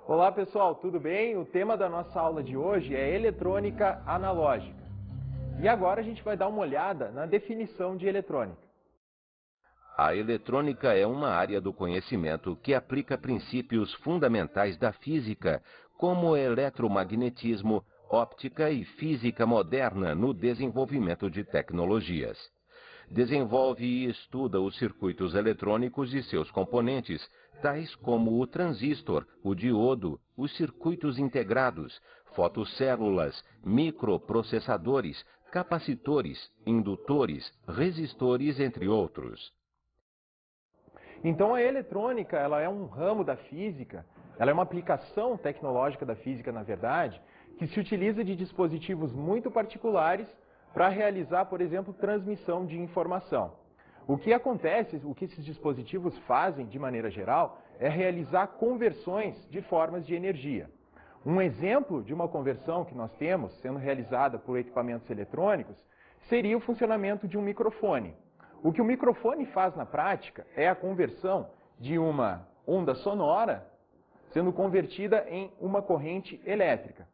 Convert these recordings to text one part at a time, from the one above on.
Olá pessoal, tudo bem? O tema da nossa aula de hoje é eletrônica analógica. E agora a gente vai dar uma olhada na definição de eletrônica. A eletrônica é uma área do conhecimento que aplica princípios fundamentais da física, como eletromagnetismo, óptica e física moderna no desenvolvimento de tecnologias. Desenvolve e estuda os circuitos eletrônicos e seus componentes, tais como o transistor, o diodo, os circuitos integrados, fotocélulas, microprocessadores, capacitores, indutores, resistores, entre outros. Então a eletrônica ela é um ramo da física, ela é uma aplicação tecnológica da física, na verdade, que se utiliza de dispositivos muito particulares para realizar, por exemplo, transmissão de informação. O que acontece, o que esses dispositivos fazem, de maneira geral, é realizar conversões de formas de energia. Um exemplo de uma conversão que nós temos, sendo realizada por equipamentos eletrônicos, seria o funcionamento de um microfone. O que o microfone faz na prática é a conversão de uma onda sonora sendo convertida em uma corrente elétrica.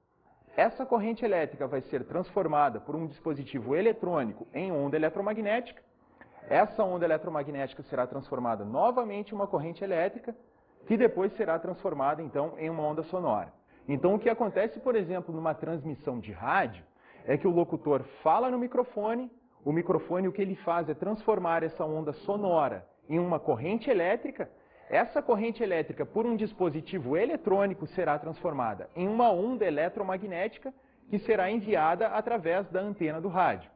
Essa corrente elétrica vai ser transformada por um dispositivo eletrônico em onda eletromagnética. Essa onda eletromagnética será transformada novamente em uma corrente elétrica, que depois será transformada, então, em uma onda sonora. Então, o que acontece, por exemplo, numa transmissão de rádio, é que o locutor fala no microfone, o microfone o que ele faz é transformar essa onda sonora em uma corrente elétrica. Essa corrente elétrica, por um dispositivo eletrônico, será transformada em uma onda eletromagnética que será enviada através da antena do rádio.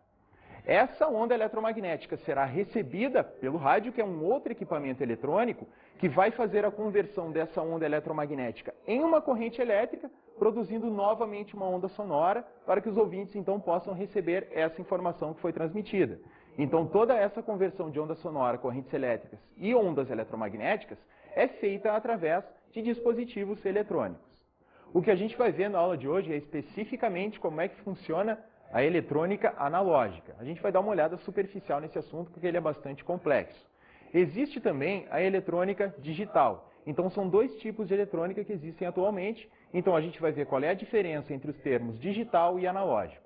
Essa onda eletromagnética será recebida pelo rádio, que é um outro equipamento eletrônico, que vai fazer a conversão dessa onda eletromagnética em uma corrente elétrica, produzindo novamente uma onda sonora, para que os ouvintes então possam receber essa informação que foi transmitida. Então toda essa conversão de onda sonora, correntes elétricas e ondas eletromagnéticas é feita através de dispositivos eletrônicos. O que a gente vai ver na aula de hoje é especificamente como é que funciona a eletrônica analógica. A gente vai dar uma olhada superficial nesse assunto porque ele é bastante complexo. Existe também a eletrônica digital. Então são dois tipos de eletrônica que existem atualmente. Então a gente vai ver qual é a diferença entre os termos digital e analógico.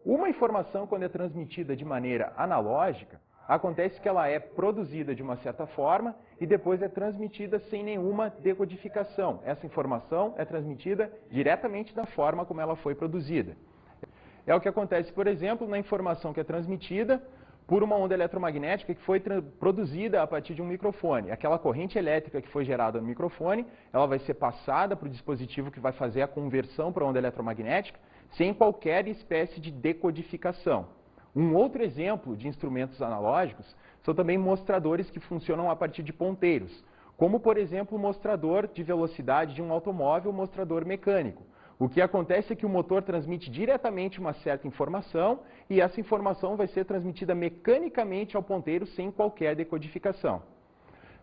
Uma informação, quando é transmitida de maneira analógica, acontece que ela é produzida de uma certa forma e depois é transmitida sem nenhuma decodificação. Essa informação é transmitida diretamente da forma como ela foi produzida. É o que acontece, por exemplo, na informação que é transmitida por uma onda eletromagnética que foi produzida a partir de um microfone. Aquela corrente elétrica que foi gerada no microfone, ela vai ser passada para o dispositivo que vai fazer a conversão para a onda eletromagnética, sem qualquer espécie de decodificação. Um outro exemplo de instrumentos analógicos são também mostradores que funcionam a partir de ponteiros, como, por exemplo, o mostrador de velocidade de um automóvel, o mostrador mecânico. O que acontece é que o motor transmite diretamente uma certa informação e essa informação vai ser transmitida mecanicamente ao ponteiro sem qualquer decodificação.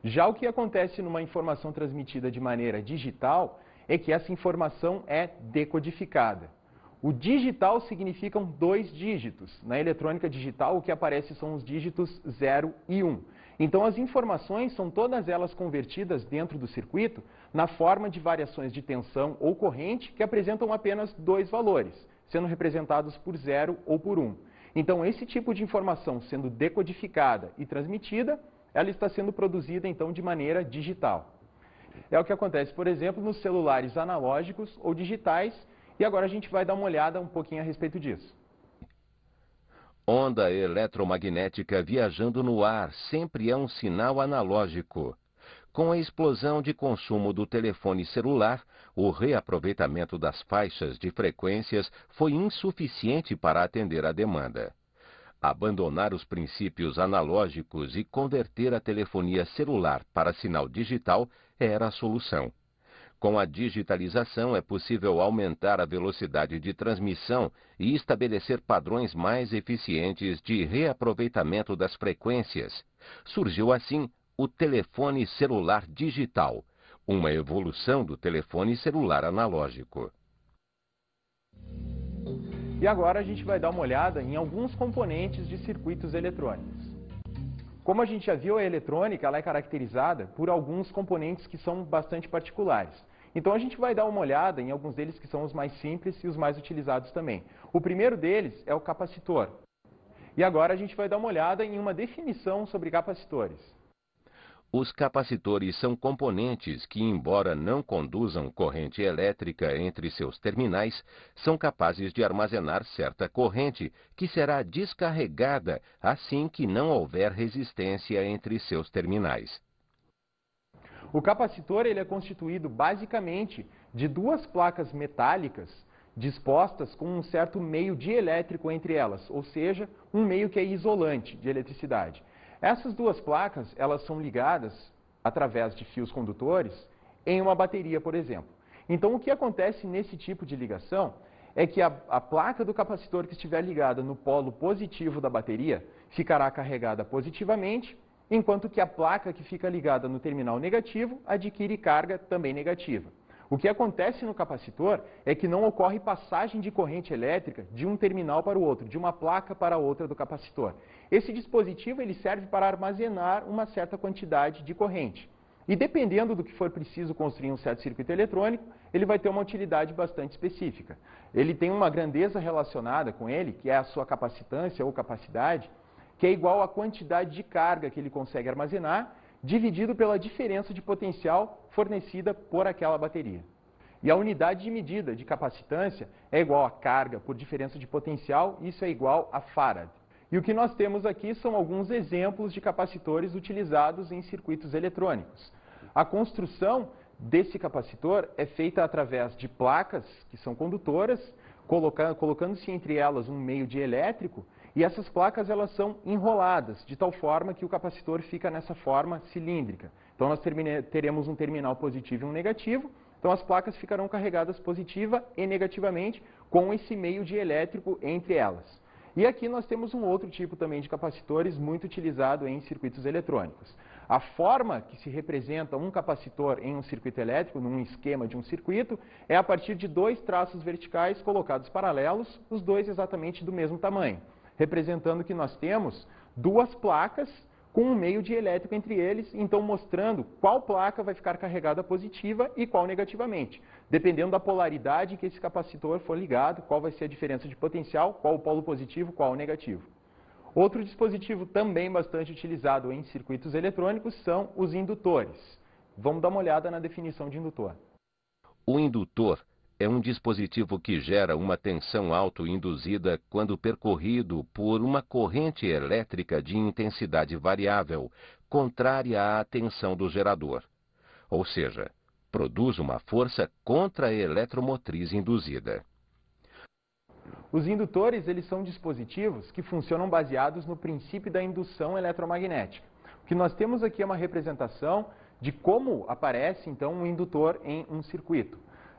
Já o que acontece numa informação transmitida de maneira digital é que essa informação é decodificada. O digital significam 2 dígitos. Na eletrônica digital, o que aparece são os dígitos 0 e 1. Então, as informações são todas elas convertidas dentro do circuito na forma de variações de tensão ou corrente que apresentam apenas 2 valores, sendo representados por 0 ou por 1. Então, esse tipo de informação sendo decodificada e transmitida, ela está sendo produzida, então, de maneira digital. É o que acontece, por exemplo, nos celulares analógicos ou digitais, e agora a gente vai dar uma olhada um pouquinho a respeito disso. Onda eletromagnética viajando no ar sempre é um sinal analógico. Com a explosão de consumo do telefone celular, o reaproveitamento das faixas de frequências foi insuficiente para atender a demanda. Abandonar os princípios analógicos e converter a telefonia celular para sinal digital era a solução. Com a digitalização, é possível aumentar a velocidade de transmissão e estabelecer padrões mais eficientes de reaproveitamento das frequências. Surgiu assim o telefone celular digital, uma evolução do telefone celular analógico. E agora a gente vai dar uma olhada em alguns componentes de circuitos eletrônicos. Como a gente já viu, a eletrônica ela é caracterizada por alguns componentes que são bastante particulares. Então a gente vai dar uma olhada em alguns deles que são os mais simples e os mais utilizados também. O primeiro deles é o capacitor. E agora a gente vai dar uma olhada em uma definição sobre capacitores. Os capacitores são componentes que, embora não conduzam corrente elétrica entre seus terminais, são capazes de armazenar certa corrente que será descarregada assim que não houver resistência entre seus terminais. O capacitor ele é constituído basicamente de duas placas metálicas dispostas com um certo meio dielétrico entre elas, ou seja, um meio que é isolante de eletricidade. Essas duas placas, elas são ligadas através de fios condutores em uma bateria, por exemplo. Então, o que acontece nesse tipo de ligação é que a placa do capacitor que estiver ligada no polo positivo da bateria ficará carregada positivamente, enquanto que a placa que fica ligada no terminal negativo adquire carga também negativa. O que acontece no capacitor é que não ocorre passagem de corrente elétrica de um terminal para o outro, de uma placa para a outra do capacitor. Esse dispositivo ele serve para armazenar uma certa quantidade de corrente. E dependendo do que for preciso construir um certo circuito eletrônico, ele vai ter uma utilidade bastante específica. Ele tem uma grandeza relacionada com ele, que é a sua capacitância ou capacidade, que é igual à quantidade de carga que ele consegue armazenar, dividido pela diferença de potencial fornecida por aquela bateria. E a unidade de medida de capacitância é igual a carga por diferença de potencial, isso é igual a farad. E o que nós temos aqui são alguns exemplos de capacitores utilizados em circuitos eletrônicos. A construção desse capacitor é feita através de placas que são condutoras, colocando-se entre elas um meio dielétrico, e essas placas elas são enroladas, de tal forma que o capacitor fica nessa forma cilíndrica. Então nós teremos um terminal positivo e um negativo, então as placas ficarão carregadas positiva e negativamente com esse meio dielétrico entre elas. E aqui nós temos um outro tipo também de capacitores muito utilizado em circuitos eletrônicos. A forma que se representa um capacitor em um circuito elétrico, num esquema de um circuito, é a partir de dois traços verticais colocados paralelos, os dois exatamente do mesmo tamanho, representando que nós temos duas placas com um meio dielétrico entre eles, então mostrando qual placa vai ficar carregada positiva e qual negativamente. Dependendo da polaridade que esse capacitor for ligado, qual vai ser a diferença de potencial, qual o polo positivo, qual o negativo. Outro dispositivo também bastante utilizado em circuitos eletrônicos são os indutores. Vamos dar uma olhada na definição de indutor. O indutor é um dispositivo que gera uma tensão autoinduzida quando percorrido por uma corrente elétrica de intensidade variável, contrária à tensão do gerador. Ou seja, produz uma força contra a eletromotriz induzida. Os indutores eles são dispositivos que funcionam baseados no princípio da indução eletromagnética. O que nós temos aqui é uma representação de como aparece então um indutor em um circuito.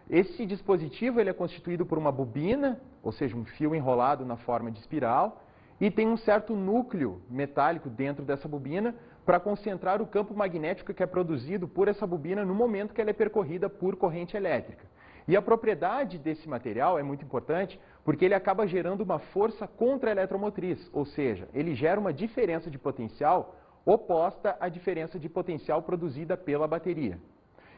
Esse dispositivo ele é constituído por uma bobina, ou seja, um fio enrolado na forma de espiral, e tem um certo núcleo metálico dentro dessa bobina para concentrar o campo magnético que é produzido por essa bobina no momento que ela é percorrida por corrente elétrica. E a propriedade desse material é muito importante porque ele acaba gerando uma força contra a eletromotriz, ou seja, ele gera uma diferença de potencial oposta à diferença de potencial produzida pela bateria.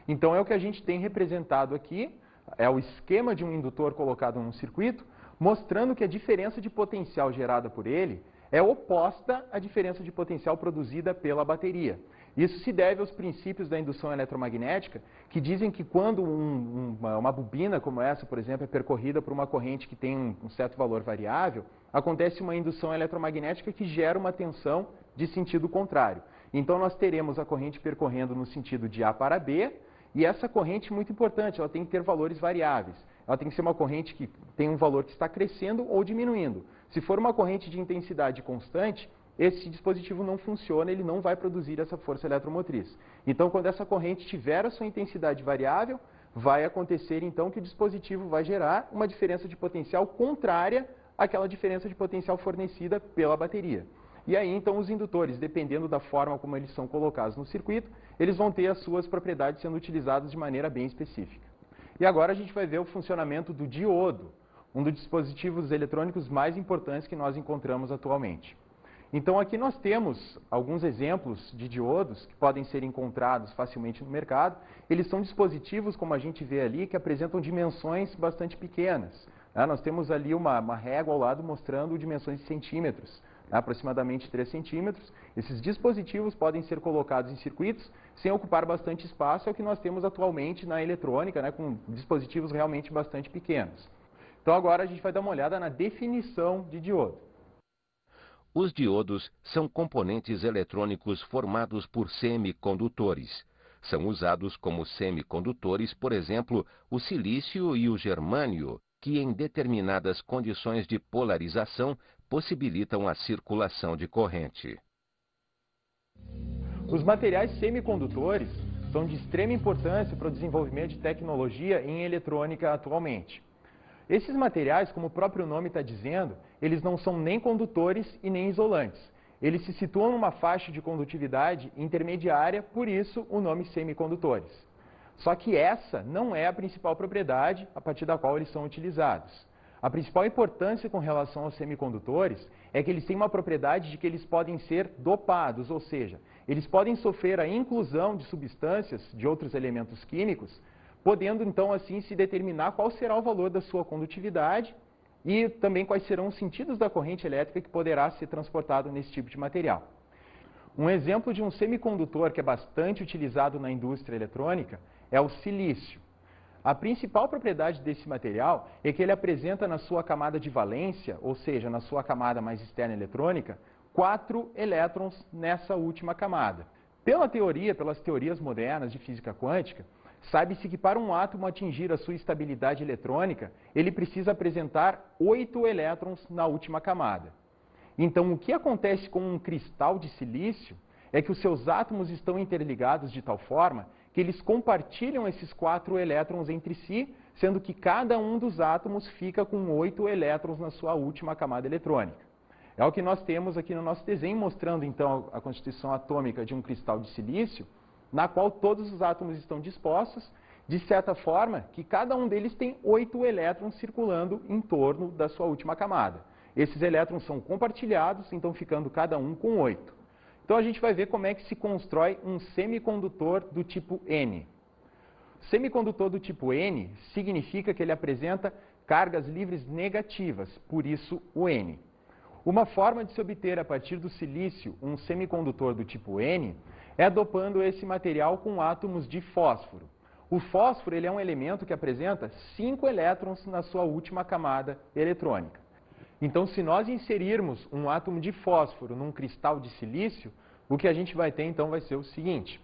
Então é o que a gente tem representado aqui, é o esquema de um indutor colocado num circuito, mostrando que a diferença de potencial gerada por ele é oposta à diferença de potencial produzida pela bateria. Isso se deve aos princípios da indução eletromagnética, que dizem que quando uma bobina como essa, por exemplo, é percorrida por uma corrente que tem um certo valor variável, acontece uma indução eletromagnética que gera uma tensão de sentido contrário. Então nós teremos a corrente percorrendo no sentido de A para B, e essa corrente é muito importante, ela tem que ter valores variáveis. Ela tem que ser uma corrente que tem um valor que está crescendo ou diminuindo. Se for uma corrente de intensidade constante, esse dispositivo não funciona, ele não vai produzir essa força eletromotriz. Então, quando essa corrente tiver a sua intensidade variável, vai acontecer então que o dispositivo vai gerar uma diferença de potencial contrária àquela diferença de potencial fornecida pela bateria. E aí, então, os indutores, dependendo da forma como eles são colocados no circuito, eles vão ter as suas propriedades sendo utilizadas de maneira bem específica. E agora a gente vai ver o funcionamento do diodo, um dos dispositivos eletrônicos mais importantes que nós encontramos atualmente. Então aqui nós temos alguns exemplos de diodos que podem ser encontrados facilmente no mercado. Eles são dispositivos, como a gente vê ali, que apresentam dimensões bastante pequenas. Nós temos ali uma régua ao lado mostrando dimensões de centímetros, aproximadamente 3 centímetros. Esses dispositivos podem ser colocados em circuitos sem ocupar bastante espaço, é o que nós temos atualmente na eletrônica, com dispositivos realmente bastante pequenos. Então agora a gente vai dar uma olhada na definição de diodo. Os diodos são componentes eletrônicos formados por semicondutores. São usados como semicondutores, por exemplo, o silício e o germânio, que em determinadas condições de polarização possibilitam a circulação de corrente. Os materiais semicondutores são de extrema importância para o desenvolvimento de tecnologia em eletrônica atualmente. Esses materiais, como o próprio nome está dizendo, eles não são nem condutores e nem isolantes. Eles se situam numa faixa de condutividade intermediária, por isso o nome semicondutores. Só que essa não é a principal propriedade a partir da qual eles são utilizados. A principal importância com relação aos semicondutores é que eles têm uma propriedade de que eles podem ser dopados, ou seja, eles podem sofrer a inclusão de substâncias de outros elementos químicos, podendo então assim se determinar qual será o valor da sua condutividade e também quais serão os sentidos da corrente elétrica que poderá ser transportado nesse tipo de material. Um exemplo de um semicondutor que é bastante utilizado na indústria eletrônica é o silício. A principal propriedade desse material é que ele apresenta na sua camada de valência, ou seja, na sua camada mais externa eletrônica, 4 elétrons nessa última camada. Pelas teorias modernas de física quântica, sabe-se que para um átomo atingir a sua estabilidade eletrônica, ele precisa apresentar 8 elétrons na última camada. Então, o que acontece com um cristal de silício é que os seus átomos estão interligados de tal forma que eles compartilham esses 4 elétrons entre si, sendo que cada um dos átomos fica com 8 elétrons na sua última camada eletrônica. É o que nós temos aqui no nosso desenho, mostrando então a constituição atômica de um cristal de silício, na qual todos os átomos estão dispostos, de certa forma que cada um deles tem 8 elétrons circulando em torno da sua última camada. Esses elétrons são compartilhados, então ficando cada um com 8. Então a gente vai ver como é que se constrói um semicondutor do tipo N. Semicondutor do tipo N significa que ele apresenta cargas livres negativas, por isso o N. Uma forma de se obter a partir do silício um semicondutor do tipo N é dopando esse material com átomos de fósforo. O fósforo ele é um elemento que apresenta 5 elétrons na sua última camada eletrônica. Então, se nós inserirmos um átomo de fósforo num cristal de silício, o que a gente vai ter então vai ser o seguinte.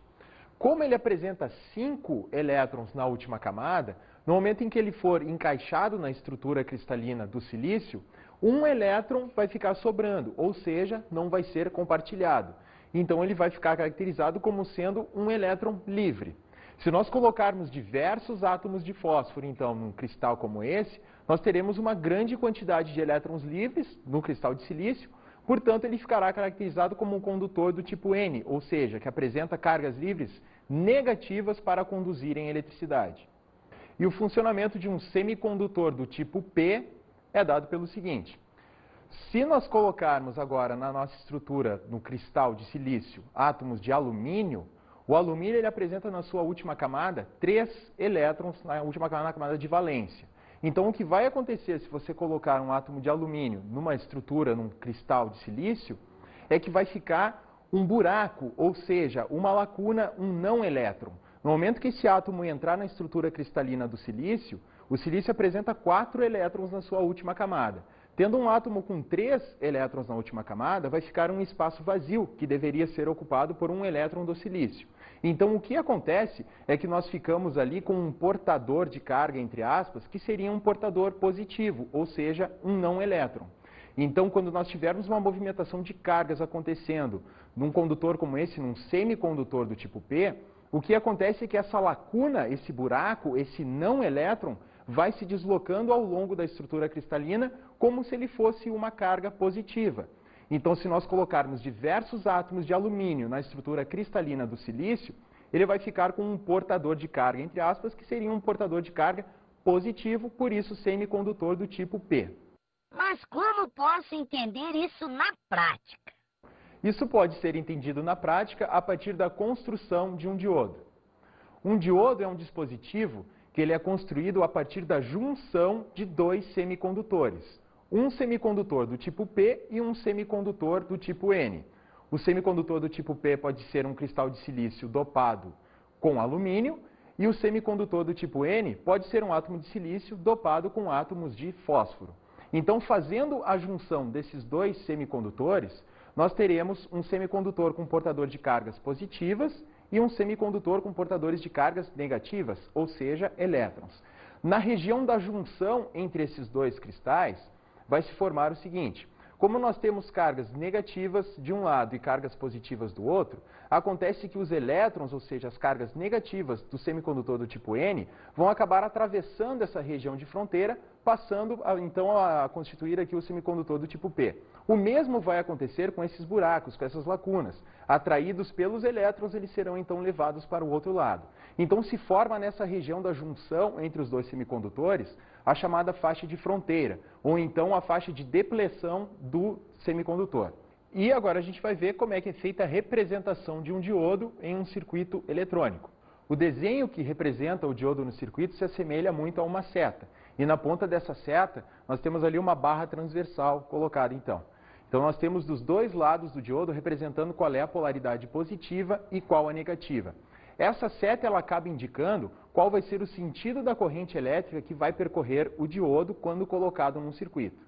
Como ele apresenta 5 elétrons na última camada, no momento em que ele for encaixado na estrutura cristalina do silício, um elétron vai ficar sobrando, ou seja, não vai ser compartilhado. Então ele vai ficar caracterizado como sendo um elétron livre. Se nós colocarmos diversos átomos de fósforo, então, num cristal como esse, nós teremos uma grande quantidade de elétrons livres no cristal de silício, portanto ele ficará caracterizado como um condutor do tipo N, ou seja, que apresenta cargas livres negativas para conduzirem eletricidade. E o funcionamento de um semicondutor do tipo P é dado pelo seguinte. Se nós colocarmos agora na nossa estrutura, no cristal de silício, átomos de alumínio, o alumínio ele apresenta na sua última camada 3 elétrons na última camada, na camada de valência. Então o que vai acontecer se você colocar um átomo de alumínio numa estrutura, num cristal de silício, é que vai ficar um buraco, ou seja, uma lacuna, um não elétron. No momento que esse átomo entrar na estrutura cristalina do silício, o silício apresenta 4 elétrons na sua última camada. Tendo um átomo com 3 elétrons na última camada, vai ficar um espaço vazio, que deveria ser ocupado por um elétron do silício. Então, o que acontece é que nós ficamos ali com um portador de carga, entre aspas, que seria um portador positivo, ou seja, um não elétron. Então, quando nós tivermos uma movimentação de cargas acontecendo num condutor como esse, num semicondutor do tipo P, o que acontece é que essa lacuna, esse buraco, esse não elétron, vai se deslocando ao longo da estrutura cristalina como se ele fosse uma carga positiva. Então, se nós colocarmos diversos átomos de alumínio na estrutura cristalina do silício, ele vai ficar com um portador de carga, entre aspas, que seria um portador de carga positivo, por isso semicondutor do tipo P. Mas como posso entender isso na prática? Isso pode ser entendido na prática a partir da construção de um diodo. Um diodo é um dispositivo que ele é construído a partir da junção de dois semicondutores. Um semicondutor do tipo P e um semicondutor do tipo N. O semicondutor do tipo P pode ser um cristal de silício dopado com alumínio e o semicondutor do tipo N pode ser um átomo de silício dopado com átomos de fósforo. Então, fazendo a junção desses dois semicondutores, nós teremos um semicondutor com portador de cargas positivas e um semicondutor com portadores de cargas negativas, ou seja, elétrons. Na região da junção entre esses dois cristais, vai se formar o seguinte: como nós temos cargas negativas de um lado e cargas positivas do outro, acontece que os elétrons, ou seja, as cargas negativas do semicondutor do tipo N, vão acabar atravessando essa região de fronteira, passando então a constituir aqui o semicondutor do tipo P. O mesmo vai acontecer com esses buracos, com essas lacunas. Atraídos pelos elétrons, eles serão então levados para o outro lado. Então se forma nessa região da junção entre os dois semicondutores a chamada faixa de fronteira, ou então a faixa de depleção do semicondutor. E agora a gente vai ver como é que é feita a representação de um diodo em um circuito eletrônico. O desenho que representa o diodo no circuito se assemelha muito a uma seta. E na ponta dessa seta, nós temos ali uma barra transversal colocada então. Então nós temos dos dois lados do diodo representando qual é a polaridade positiva e qual a negativa. Essa seta ela acaba indicando qual vai ser o sentido da corrente elétrica que vai percorrer o diodo quando colocado num circuito.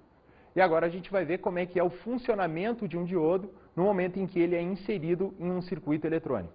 E agora a gente vai ver como é que é o funcionamento de um diodo no momento em que ele é inserido em um circuito eletrônico.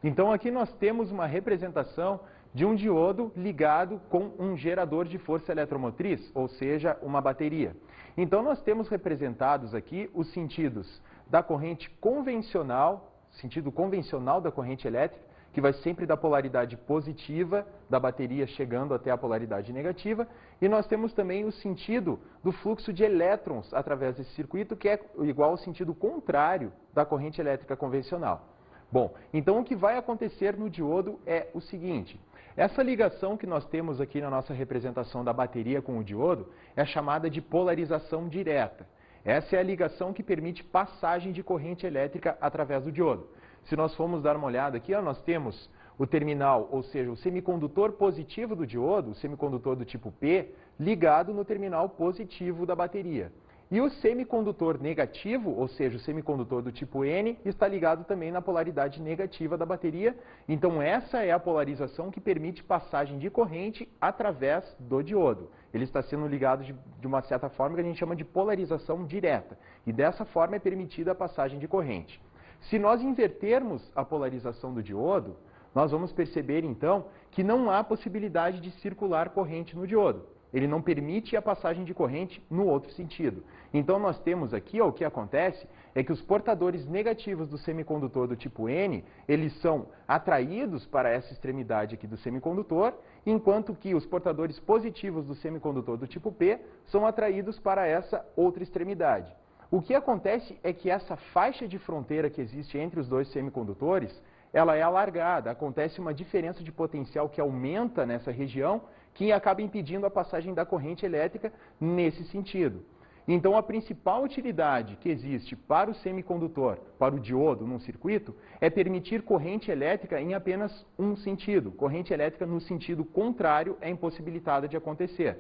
Então aqui nós temos uma representação de um diodo ligado com um gerador de força eletromotriz, ou seja, uma bateria. Então nós temos representados aqui os sentidos da corrente convencional, sentido convencional da corrente elétrica, que vai sempre da polaridade positiva da bateria chegando até a polaridade negativa, e nós temos também o sentido do fluxo de elétrons através desse circuito, que é igual ao sentido contrário da corrente elétrica convencional. Bom, então o que vai acontecer no diodo é o seguinte: essa ligação que nós temos aqui na nossa representação da bateria com o diodo é chamada de polarização direta. Essa é a ligação que permite passagem de corrente elétrica através do diodo. Se nós formos dar uma olhada aqui, nós temos o terminal, ou seja, o semicondutor positivo do diodo, o semicondutor do tipo P, ligado no terminal positivo da bateria. E o semicondutor negativo, ou seja, o semicondutor do tipo N, está ligado também na polaridade negativa da bateria. Então essa é a polarização que permite passagem de corrente através do diodo. Ele está sendo ligado de uma certa forma que a gente chama de polarização direta. E dessa forma é permitida a passagem de corrente. Se nós invertermos a polarização do diodo, nós vamos perceber então que não há possibilidade de circular corrente no diodo. Ele não permite a passagem de corrente no outro sentido. Então nós temos aqui, o que acontece é que os portadores negativos do semicondutor do tipo N, eles são atraídos para essa extremidade aqui do semicondutor, enquanto que os portadores positivos do semicondutor do tipo P são atraídos para essa outra extremidade. O que acontece é que essa faixa de fronteira que existe entre os dois semicondutores, ela é alargada, acontece uma diferença de potencial que aumenta nessa região, que acaba impedindo a passagem da corrente elétrica nesse sentido. Então a principal utilidade que existe para o semicondutor, para o diodo num circuito, é permitir corrente elétrica em apenas um sentido. Corrente elétrica no sentido contrário é impossibilitada de acontecer.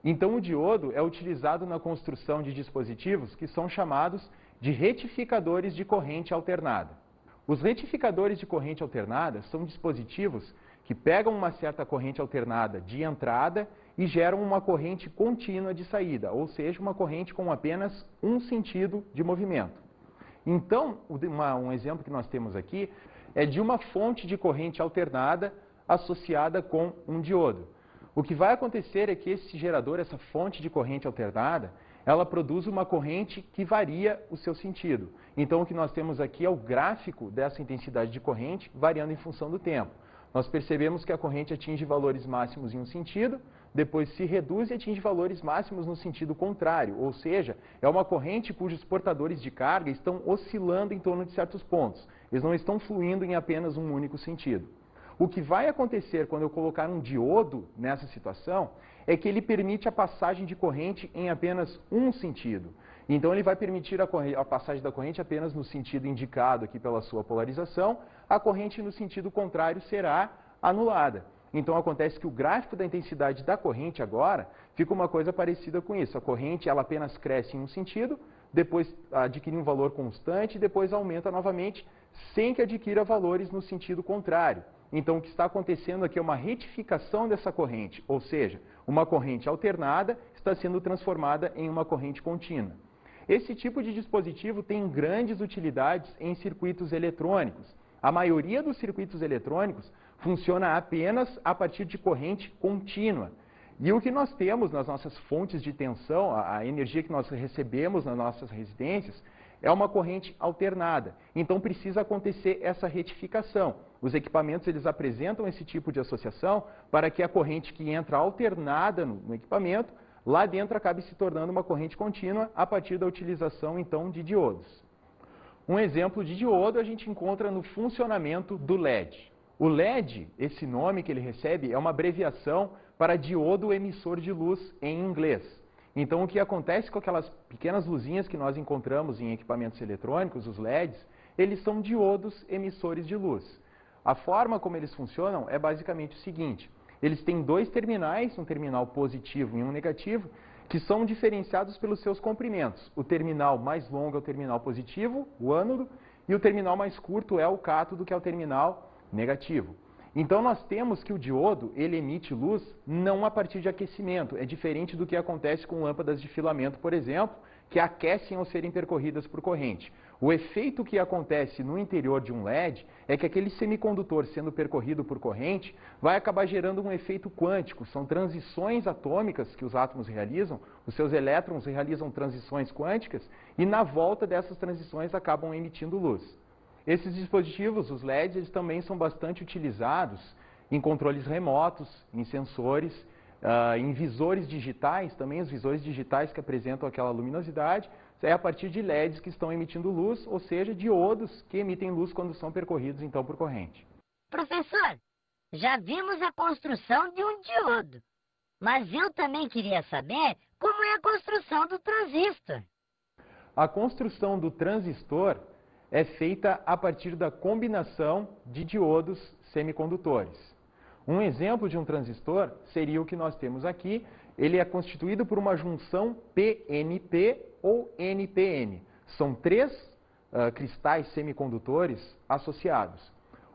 Então o diodo é utilizado na construção de dispositivos que são chamados de retificadores de corrente alternada. Os retificadores de corrente alternada são dispositivos que pegam uma certa corrente alternada de entrada e geram uma corrente contínua de saída, ou seja, uma corrente com apenas um sentido de movimento. Então, um exemplo que nós temos aqui é de uma fonte de corrente alternada associada com um diodo. O que vai acontecer é que esse gerador, essa fonte de corrente alternada, ela produz uma corrente que varia o seu sentido. Então, o que nós temos aqui é o gráfico dessa intensidade de corrente variando em função do tempo. Nós percebemos que a corrente atinge valores máximos em um sentido, depois se reduz e atinge valores máximos no sentido contrário, ou seja, é uma corrente cujos portadores de carga estão oscilando em torno de certos pontos. Eles não estão fluindo em apenas um único sentido. O que vai acontecer quando eu colocar um diodo nessa situação é que ele permite a passagem de corrente em apenas um sentido. Então ele vai permitir a passagem da corrente apenas no sentido indicado aqui pela sua polarização, a corrente no sentido contrário será anulada. Então acontece que o gráfico da intensidade da corrente agora fica uma coisa parecida com isso. A corrente ela apenas cresce em um sentido, depois adquire um valor constante e depois aumenta novamente, sem que adquira valores no sentido contrário. Então o que está acontecendo aqui é uma retificação dessa corrente, ou seja, uma corrente alternada está sendo transformada em uma corrente contínua. Esse tipo de dispositivo tem grandes utilidades em circuitos eletrônicos. A maioria dos circuitos eletrônicos funciona apenas a partir de corrente contínua. E o que nós temos nas nossas fontes de tensão, a energia que nós recebemos nas nossas residências, é uma corrente alternada. Então precisa acontecer essa retificação. Os equipamentos eles apresentam esse tipo de associação para que a corrente que entra alternada no equipamento, lá dentro acabe se tornando uma corrente contínua a partir da utilização então de diodos. Um exemplo de diodo a gente encontra no funcionamento do LED. O LED, esse nome que ele recebe, é uma abreviação para diodo emissor de luz em inglês. Então, o que acontece com aquelas pequenas luzinhas que nós encontramos em equipamentos eletrônicos, os LEDs, eles são diodos emissores de luz. A forma como eles funcionam é basicamente o seguinte: eles têm dois terminais, um terminal positivo e um negativo, que são diferenciados pelos seus comprimentos. O terminal mais longo é o terminal positivo, o ânodo, e o terminal mais curto é o cátodo, que é o terminal negativo. Então nós temos que o diodo, ele emite luz não a partir de aquecimento. É diferente do que acontece com lâmpadas de filamento, por exemplo, que aquecem ao serem percorridas por corrente. O efeito que acontece no interior de um LED é que aquele semicondutor sendo percorrido por corrente vai acabar gerando um efeito quântico. São transições atômicas que os átomos realizam, os seus elétrons realizam transições quânticas e na volta dessas transições acabam emitindo luz. Esses dispositivos, os LEDs, eles também são bastante utilizados em controles remotos, em sensores, em visores digitais, também os visores digitais que apresentam aquela luminosidade, é a partir de LEDs que estão emitindo luz, ou seja, diodos que emitem luz quando são percorridos então por corrente. Professor, já vimos a construção de um diodo, mas eu também queria saber como é a construção do transistor. A construção do transistor é feita a partir da combinação de diodos semicondutores. Um exemplo de um transistor seria o que nós temos aqui. Ele é constituído por uma junção PNP ou NPN. São três cristais semicondutores associados.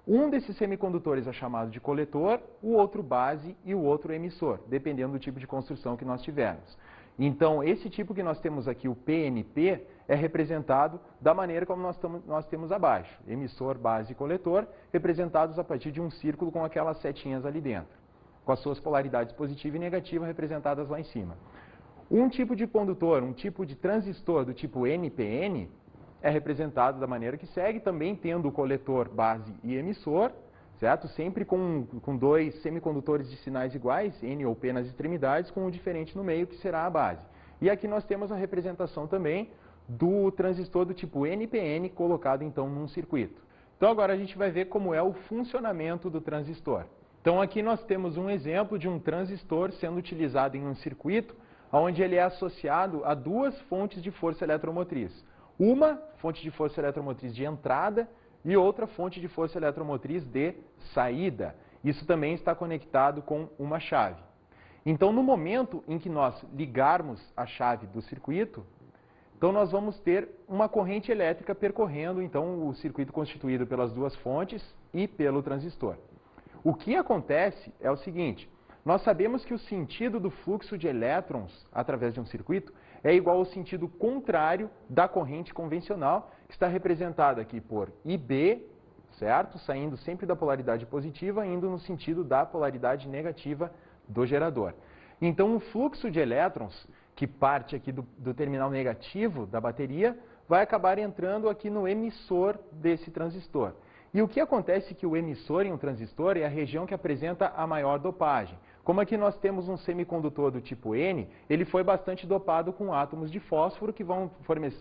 Um desses semicondutores é chamado de coletor, o outro base e o outro emissor, dependendo do tipo de construção que nós tivermos. Então, esse tipo que nós temos aqui, o PNP, é representado da maneira como nós temos abaixo. Emissor, base e coletor, representados a partir de um círculo com aquelas setinhas ali dentro, com as suas polaridades positiva e negativa representadas lá em cima. Um tipo de condutor, um tipo de transistor do tipo NPN, é representado da maneira que segue, também tendo o coletor, base e emissor, certo? Sempre com dois semicondutores de sinais iguais, N ou P nas extremidades, com um diferente no meio, que será a base. E aqui nós temos a representação também do transistor do tipo NPN, colocado então num circuito. Então agora a gente vai ver como é o funcionamento do transistor. Então aqui nós temos um exemplo de um transistor sendo utilizado em um circuito, onde ele é associado a duas fontes de força eletromotriz. Uma fonte de força eletromotriz de entrada e outra fonte de força eletromotriz de saída. Isso também está conectado com uma chave. Então, no momento em que nós ligarmos a chave do circuito, então nós vamos ter uma corrente elétrica percorrendo então o circuito constituído pelas duas fontes e pelo transistor. O que acontece é o seguinte: nós sabemos que o sentido do fluxo de elétrons através de um circuito é igual ao sentido contrário da corrente convencional, que está representada aqui por IB, certo? Saindo sempre da polaridade positiva, indo no sentido da polaridade negativa do gerador. Então, o fluxo de elétrons, que parte aqui do terminal negativo da bateria, vai acabar entrando aqui no emissor desse transistor. E o que acontece é que o emissor em um transistor é a região que apresenta a maior dopagem. Como aqui nós temos um semicondutor do tipo N, ele foi bastante dopado com átomos de fósforo que vão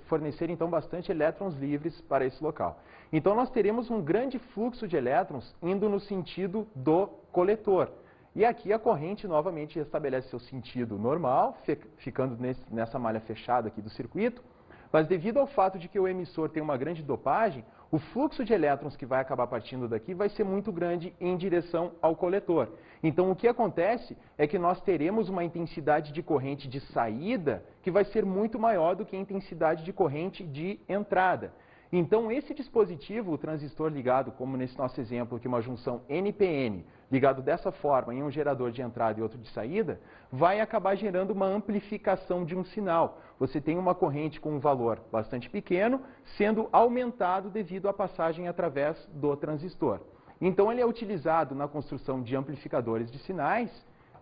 fornecer então bastante elétrons livres para esse local. Então nós teremos um grande fluxo de elétrons indo no sentido do coletor. E aqui a corrente novamente estabelece seu sentido normal, ficando nessa malha fechada aqui do circuito, Mas devido ao fato de que o emissor tem uma grande dopagem, o fluxo de elétrons que vai acabar partindo daqui vai ser muito grande em direção ao coletor. Então, o que acontece é que nós teremos uma intensidade de corrente de saída que vai ser muito maior do que a intensidade de corrente de entrada. Então, esse dispositivo, o transistor ligado, como nesse nosso exemplo aqui, uma junção NPN, ligado dessa forma em um gerador de entrada e outro de saída, vai acabar gerando uma amplificação de um sinal. Você tem uma corrente com um valor bastante pequeno, sendo aumentado devido à passagem através do transistor. Então, ele é utilizado na construção de amplificadores de sinais,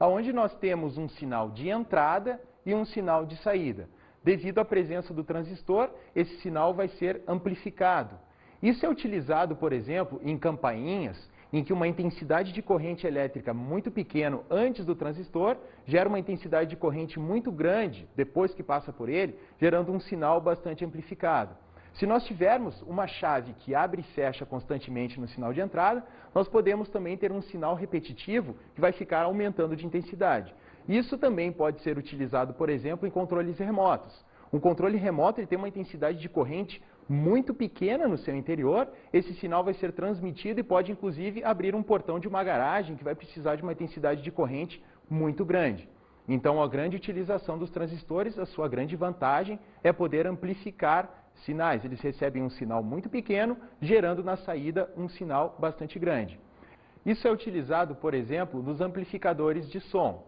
onde nós temos um sinal de entrada e um sinal de saída. Devido à presença do transistor, esse sinal vai ser amplificado. Isso é utilizado, por exemplo, em campainhas, em que uma intensidade de corrente elétrica muito pequena antes do transistor gera uma intensidade de corrente muito grande depois que passa por ele, gerando um sinal bastante amplificado. Se nós tivermos uma chave que abre e fecha constantemente no sinal de entrada, nós podemos também ter um sinal repetitivo que vai ficar aumentando de intensidade. Isso também pode ser utilizado, por exemplo, em controles remotos. Um controle remoto ele tem uma intensidade de corrente muito pequena no seu interior, esse sinal vai ser transmitido e pode, inclusive, abrir um portão de uma garagem que vai precisar de uma intensidade de corrente muito grande. Então, a grande utilização dos transistores, a sua grande vantagem é poder amplificar sinais. Eles recebem um sinal muito pequeno, gerando na saída um sinal bastante grande. Isso é utilizado, por exemplo, nos amplificadores de som.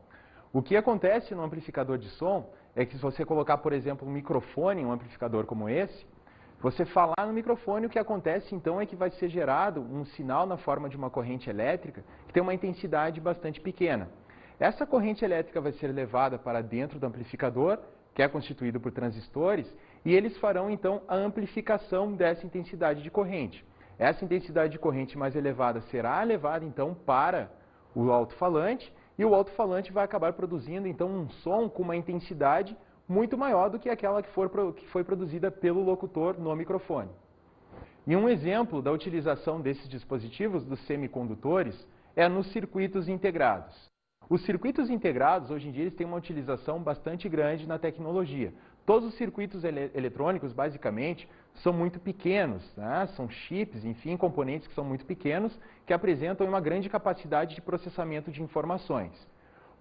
O que acontece no amplificador de som é que se você colocar, por exemplo, um microfone em um amplificador como esse, você falar no microfone, o que acontece então é que vai ser gerado um sinal na forma de uma corrente elétrica que tem uma intensidade bastante pequena. Essa corrente elétrica vai ser levada para dentro do amplificador, que é constituído por transistores, e eles farão então a amplificação dessa intensidade de corrente. Essa intensidade de corrente mais elevada será levada então para o alto-falante, e o alto-falante vai acabar produzindo, então, um som com uma intensidade muito maior do que aquela que foi produzida pelo locutor no microfone. E um exemplo da utilização desses dispositivos, dos semicondutores, é nos circuitos integrados. Os circuitos integrados, hoje em dia, eles têm uma utilização bastante grande na tecnologia. Todos os circuitos eletrônicos, basicamente, são muito pequenos, né? São chips, enfim, componentes que são muito pequenos, que apresentam uma grande capacidade de processamento de informações.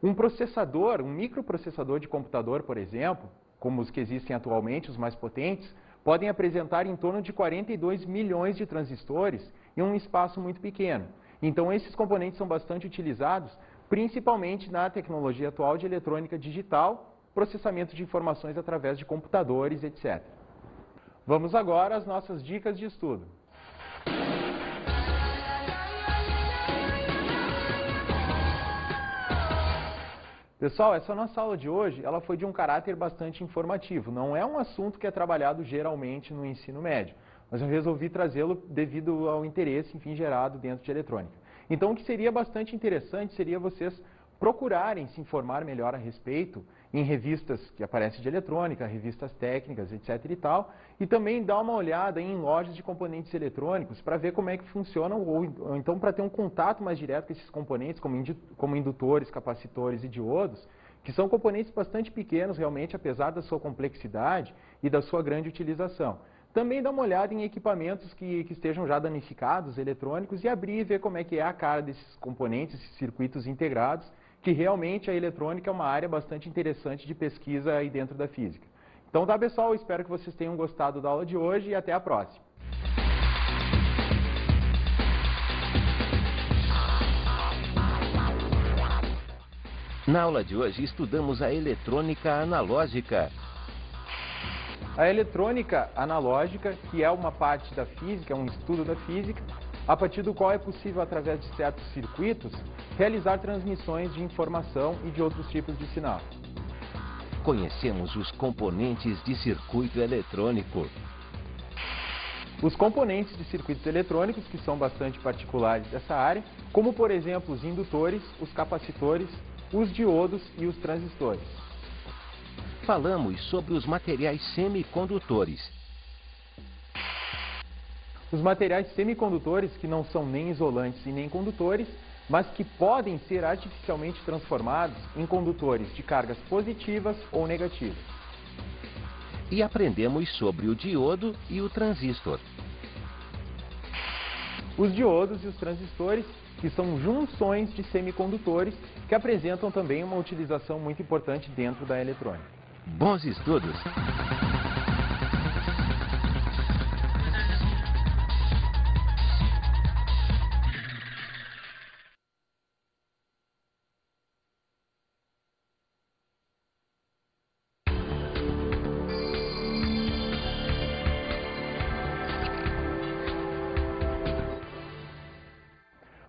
Um processador, um microprocessador de computador, por exemplo, como os que existem atualmente, os mais potentes, podem apresentar em torno de 42 milhões de transistores em um espaço muito pequeno. Então, esses componentes são bastante utilizados, principalmente na tecnologia atual de eletrônica digital, processamento de informações através de computadores, etc. Vamos agora às nossas dicas de estudo. Pessoal, essa nossa aula de hoje, ela foi de um caráter bastante informativo. Não é um assunto que é trabalhado geralmente no ensino médio, mas eu resolvi trazê-lo devido ao interesse, enfim, gerado dentro de eletrônica. Então, o que seria bastante interessante seria vocês procurarem se informar melhor a respeito em revistas que aparecem de eletrônica, revistas técnicas, etc. e tal, e também dar uma olhada em lojas de componentes eletrônicos para ver como é que funcionam, ou então para ter um contato mais direto com esses componentes, como indutores, capacitores e diodos, que são componentes bastante pequenos realmente, apesar da sua complexidade e da sua grande utilização. Também dá uma olhada em equipamentos que estejam já danificados, eletrônicos, e abrir e ver como é que é a cara desses componentes, esses circuitos integrados, que realmente a eletrônica é uma área bastante interessante de pesquisa aí dentro da física. Então tá, pessoal, espero que vocês tenham gostado da aula de hoje e até a próxima. Na aula de hoje estudamos a eletrônica analógica. A eletrônica analógica, que é uma parte da física, é um estudo da física, a partir do qual é possível, através de certos circuitos, realizar transmissões de informação e de outros tipos de sinal. Conhecemos os componentes de circuito eletrônico. Os componentes de circuitos eletrônicos, que são bastante particulares dessa área, como, por exemplo, os indutores, os capacitores, os diodos e os transistores. Falamos sobre os materiais semicondutores. Os materiais semicondutores, que não são nem isolantes e nem condutores, mas que podem ser artificialmente transformados em condutores de cargas positivas ou negativas. E aprendemos sobre o diodo e o transistor. Os diodos e os transistores, que são junções de semicondutores, que apresentam também uma utilização muito importante dentro da eletrônica. Bons estudos!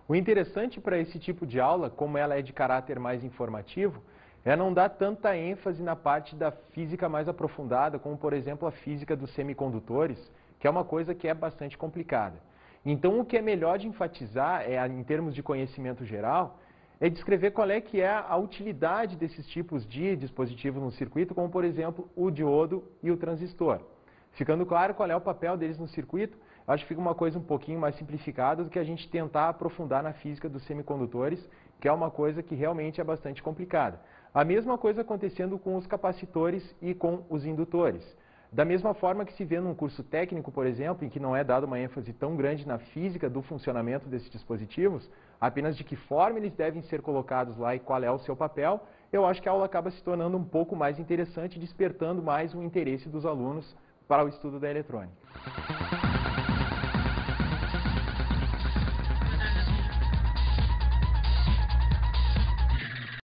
O interessante para esse tipo de aula, como ela é de caráter mais informativo, é não dar tanta ênfase na parte da física mais aprofundada, como por exemplo a física dos semicondutores, que é uma coisa que é bastante complicada. Então o que é melhor de enfatizar, em termos de conhecimento geral, é descrever qual é que é a utilidade desses tipos de dispositivos no circuito, como por exemplo o diodo e o transistor. Ficando claro qual é o papel deles no circuito, acho que fica uma coisa um pouquinho mais simplificada do que a gente tentar aprofundar na física dos semicondutores, que é uma coisa que realmente é bastante complicada. A mesma coisa acontecendo com os capacitores e com os indutores. Da mesma forma que se vê num curso técnico, por exemplo, em que não é dada uma ênfase tão grande na física do funcionamento desses dispositivos, apenas de que forma eles devem ser colocados lá e qual é o seu papel, eu acho que a aula acaba se tornando um pouco mais interessante, despertando mais o interesse dos alunos para o estudo da eletrônica.